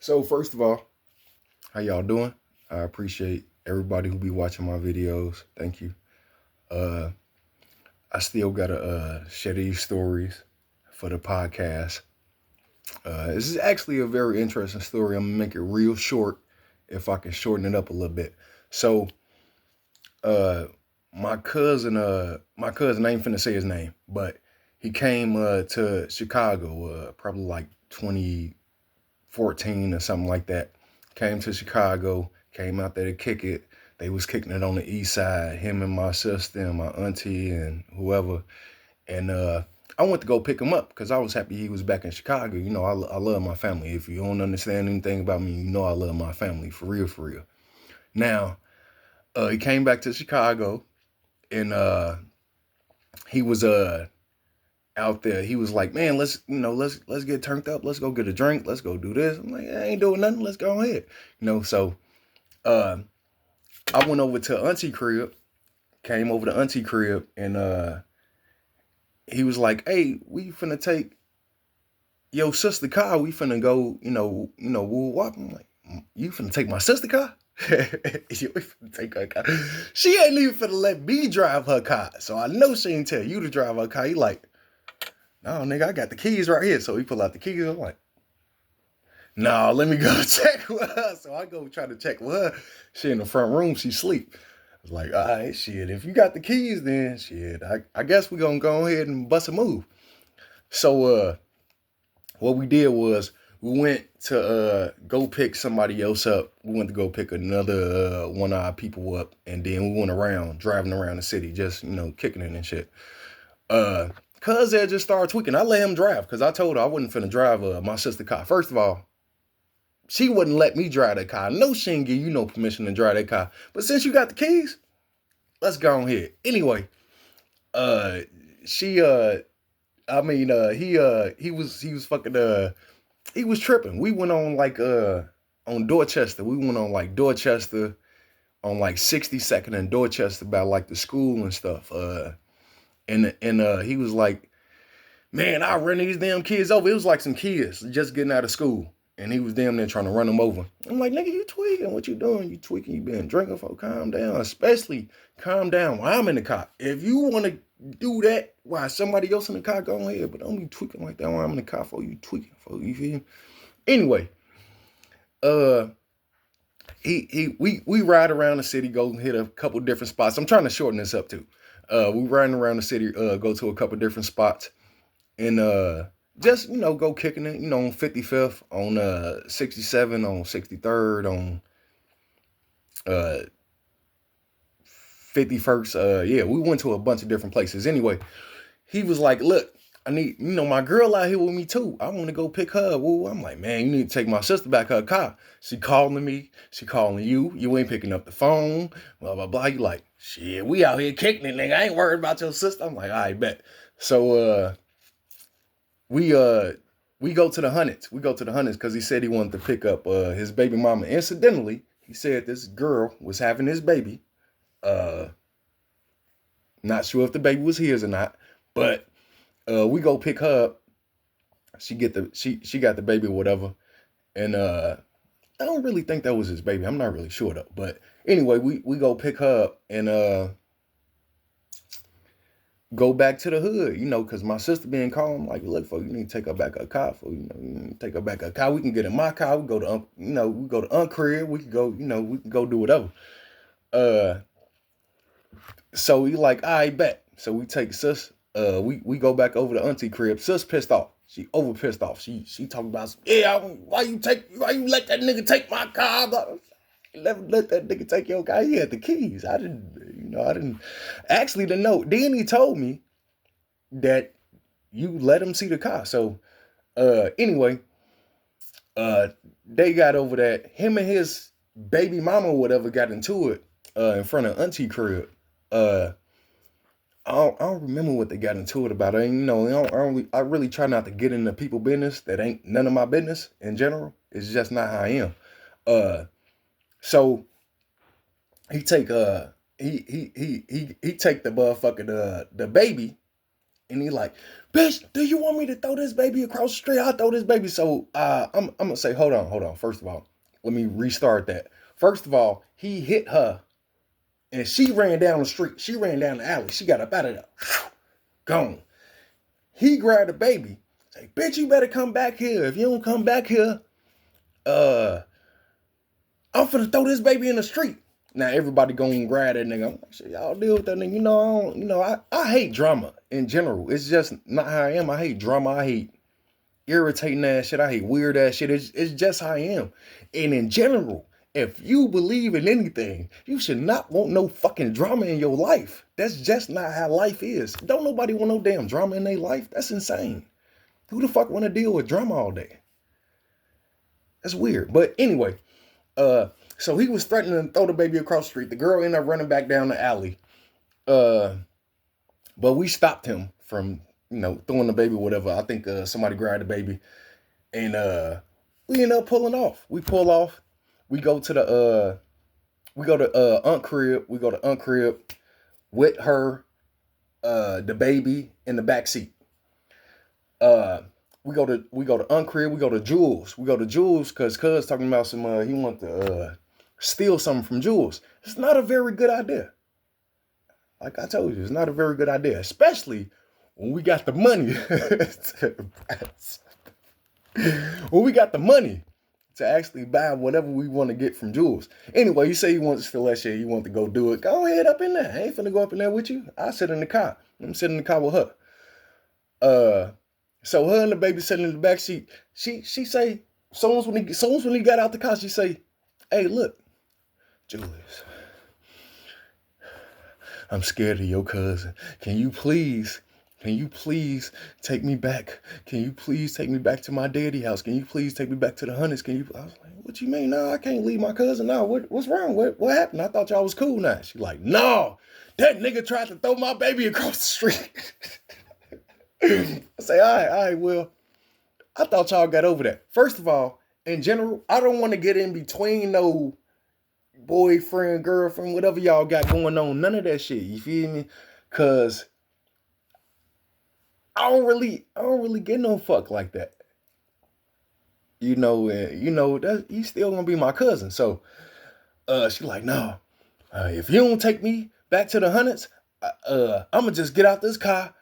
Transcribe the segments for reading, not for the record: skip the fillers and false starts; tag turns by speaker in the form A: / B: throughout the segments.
A: So first of all, how y'all doing? I appreciate everybody who be watching my videos. Thank you. Uh, I still gotta share these stories for the podcast. This is actually a very interesting story. I'm gonna make it real short if I can shorten it up a little bit. So, uh, my cousin, I ain't finna say his name, but he came to Chicago probably like 2014 or something like that. Came to Chicago, came out there to kick it. They was kicking it on the east side, him and my sister and my auntie and whoever. And I went to go pick him up because I was happy he was back in Chicago. You know, I love my family. If you don't understand anything about me, you know I love my family, for real, for real. Now, he came back to Chicago and he was out there. He was like, man, let's get turned up. Let's go get a drink. Let's go do this. I'm like, I ain't doing nothing. Let's go ahead. So uh, I went over to Auntie crib, came over to Auntie crib, and he was like, hey, we finna take yo sister car. We finna go, woo wop. I'm like, you finna take my sister car? You finna take her car. She ain't even finna let me drive her car. So I know she ain't tell you to drive her car. He like, no, nigga, I got the keys right here. So he pull out the keys. I'm like, no, let me go check with her. So I go try to check with her. She in the front room. She sleep. I was like, all right, shit. If you got the keys, then shit. I guess we gonna go ahead and bust a move. So what we did was we went to go pick somebody else up. We went to go pick another one of our people up, and then we went around, driving around the city, just kicking it and shit. Cuz they just started tweaking. I let him drive because I told her I wasn't finna drive my sister car. First of all, she wouldn't let me drive that car. No, she ain't give you no permission to drive that car. But since you got the keys, let's go on here. Anyway, uh, she he was fucking he was tripping. We went on like on Dorchester. We went on like Dorchester on like 62nd and Dorchester by like the school and stuff. And he was like, man, I run these damn kids over. It was like some kids just getting out of school. And he was damn near trying to run them over. I'm like, nigga, you tweaking. What you doing? You tweaking. You been drinking for. Calm down. Especially calm down while I'm in the car. If you want to do that while somebody else in the car, go ahead. But don't be tweaking like that while I'm in the car for you tweaking for. You feel me? Anyway, uh, we ride around the city, go hit a couple different spots. I'm trying to shorten this up too. We riding around the city, go to a couple different spots. And just go kicking it, on 55th, on 67, on 63rd, on uh 51st. Yeah, we went to a bunch of different places. Anyway, he was like, look, I need, my girl out here with me too. I want to go pick her. Woo. I'm like, man, you need to take my sister back her car. She calling me. She calling you. You ain't picking up the phone. Blah, blah, blah. You like, shit, we out here kicking it, nigga. I ain't worried about your sister. I'm like, I bet. So we we go to the Hunnits. We go to the Hunnits because he said he wanted to pick up his baby mama. Incidentally, he said this girl was having his baby. Uh, Not sure if the baby was his or not, but we go pick her up. She got the baby or whatever, and I don't really think that was his baby. I'm not really sure though. But anyway, we go pick her up and go back to the hood, because my sister being calm, like, look, for you need to take her back her car, for you need to take her back her car. We can get in my car. We go to, we go to crib. We can go, we can go do whatever. Uh, so we like, I bet. So we take sis. We go back over to auntie crib. Sis pissed off. She over pissed off. She talking about, yeah, why you let that nigga take my car? Let that nigga take your car. He had the keys. I didn't actually the note. Then he told me that you let him see the car. So anyway, they got over that. Him and his baby mama or whatever got into it in front of auntie crib. Uh I don't remember what they got into it about. I really try not to get into people business that ain't none of my business in general. It's just not how I am. Uh so he take he take the motherfucking the baby And he like, bitch, do you want me to throw this baby across the street? I'll throw this baby. So I'm gonna say, hold on. First of all, let me restart that. First of all, he hit her and she ran down the street. She ran down the alley. She got up out of there. Gone. He grabbed the baby. Say, bitch, you better come back here. If you don't come back here, I'm finna throw this baby in the street. Now everybody gonna grab that nigga. I'm like, shit, y'all deal with that nigga. I hate drama in general. It's just not how I am. I hate drama. I hate irritating ass shit. I hate weird ass shit. It's just how I am. And in general, if you believe in anything, you should not want no fucking drama in your life. That's just not how life is. Don't nobody want no damn drama in their life. That's insane. Who the fuck want to deal with drama all day? That's weird. But anyway, so he was threatening to throw the baby across the street. The girl ended up running back down the alley. But we stopped him from, throwing the baby or whatever. I think somebody grabbed the baby. And we ended up pulling off. We pull off. We go to Aunt Crib. We go to Aunt Crib with her, the baby in the back seat. We go to Aunt Crib. We go to Jules. We go to Jules because Cuz talking about some he want to steal something from Jules. It's not a very good idea. Like I told you, it's not a very good idea, especially when we got the money. When we got the money to actually buy whatever we want to get from Jules. Anyway, you say you want to steal that shit, you want to go do it. Go ahead up in there. I ain't finna go up in there with you. I sit in the car. I'm sitting in the car with her. So her and the baby sitting in the back seat. She say, soon when he got out the car, she say, hey, look, Julius, I'm scared of your cousin. Can you please take me back? Can you please take me back to my daddy house? Can you please take me back to the Hunters? I was like, what you mean? No, I can't leave my cousin now. What's wrong? What happened? I thought y'all was cool now. She like, no, that nigga tried to throw my baby across the street. I say, all right, well, I thought y'all got over that. First of all, in general, I don't want to get in between no boyfriend, girlfriend, whatever y'all got going on. None of that shit. You feel me? Cause I don't really get no fuck like that. That you still gonna be my cousin. So she like, no, if you don't take me back to the Hunters, I'ma just get out this car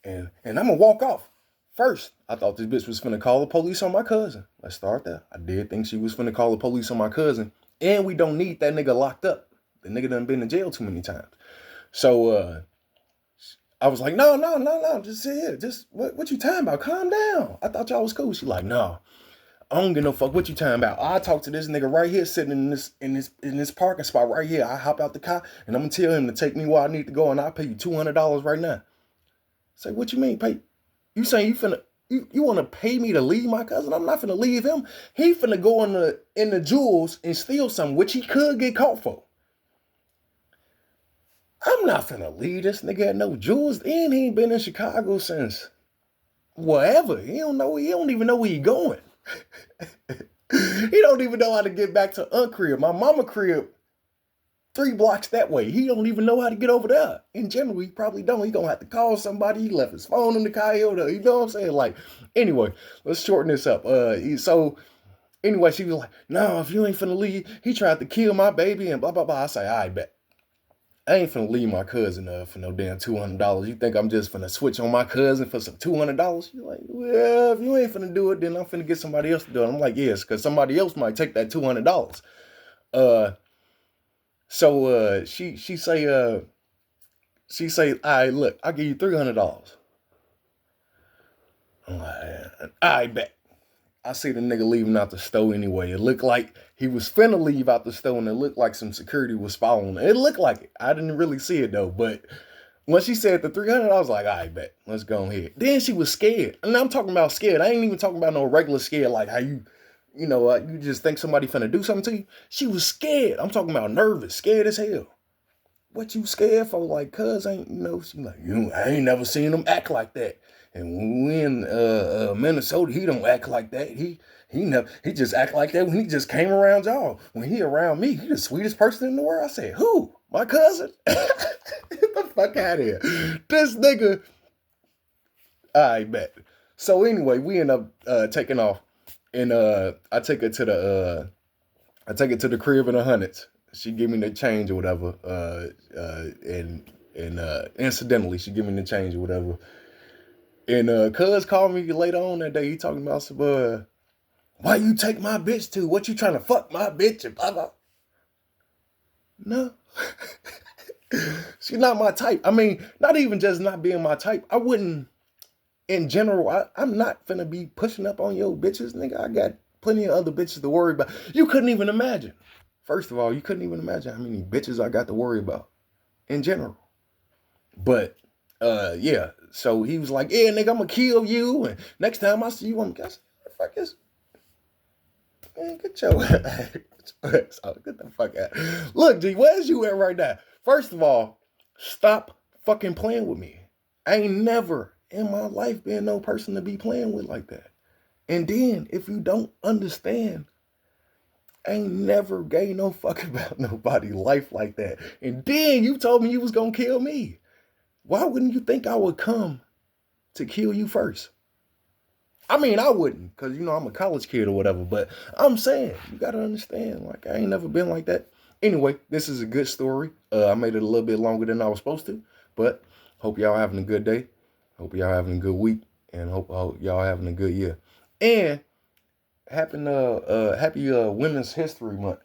A: and I'm gonna walk off. First, I thought this bitch was finna call the police on my cousin. Let's start there. I did think she was finna call the police on my cousin. And we don't need that nigga locked up. The nigga done been in jail too many times. So I was like, no, just sit here. Just what you talking about? Calm down. I thought y'all was cool. She like, no, I don't give no fuck what you talking about. I talk to this nigga right here sitting in this parking spot right here. I hop out the car and I'm gonna tell him to take me where I need to go and I'll pay you $200 right now. Say, what you mean pay? You saying you want to pay me to leave my cousin? I'm not finna leave him. He finna go in the Jules and steal something, which he could get caught for. I'm not finna leave this nigga at no Jules. And he ain't been in Chicago since whatever. He don't even know where he going. He don't even know how to get back to Aunt Crib. My mama crib 3 blocks that way. He don't even know how to get over there. In general, he probably don't. He gonna have to call somebody. He left his phone in the car. You know what I'm saying? Like, anyway, let's shorten this up. So anyway, she was like, no, if you ain't finna leave, he tried to kill my baby and blah, blah, blah. I say, I bet. I ain't finna leave my cousin for no damn $200. You think I'm just finna switch on my cousin for some $200? You're like, well, if you ain't finna do it, then I'm finna get somebody else to do it. I'm like, yes, because somebody else might take that $200. So she say, all right, look, I'll give you $300. I'm like, I bet. I see the nigga leaving out the store anyway. It looked like he was finna leave out the store and it looked like some security was following him. It looked like it. I didn't really see it though, but when she said the 300, I was like, I bet. Let's go ahead. Then she was scared. And I'm talking about scared. I ain't even talking about no regular scared like how you just think somebody finna do something to you. She was scared. I'm talking about nervous, scared as hell. What you scared for? Like, cuz ain't, she like, I ain't never seen him act like that. And when we in Minnesota, he don't act like that. He just act like that when he just came around y'all. When he around me, he the sweetest person in the world. I said, who? My cousin? Get the fuck out of here. This nigga I bet. So anyway, we end up taking off, and I take her to the crib in the hundreds. She give me the change or whatever. And incidentally, she give me the change or whatever. And cuz called me later on that day. He talking about some why you take my bitch to? What you trying to fuck my bitch and blah blah. No. She's not my type. I mean, not even just not being my type. I wouldn't, in general, I'm not finna be pushing up on your bitches, nigga. I got plenty of other bitches to worry about. You couldn't even imagine. First of all, you couldn't even imagine how many bitches I got to worry about in general. But yeah, so he was like, yeah, nigga, I'm gonna kill you. And next time I see you, I'm gonna what the fuck is, man, get your ass out. Get the fuck out. Look, G, where's you at right now? First of all, stop fucking playing with me. I ain't never in my life been no person to be playing with like that. And then, if you don't understand, I ain't never gave no fuck about nobody's life like that. And then you told me you was gonna kill me. Why wouldn't you think I would come to kill you first? I mean, I wouldn't, because, you know, I'm a college kid or whatever, but I'm saying, you got to understand, like, I ain't never been like that. Anyway, this is a good story. I made it a little bit longer than I was supposed to, but hope y'all having a good day. Hope y'all having a good week, and hope y'all having a good year. And happy Women's History Month.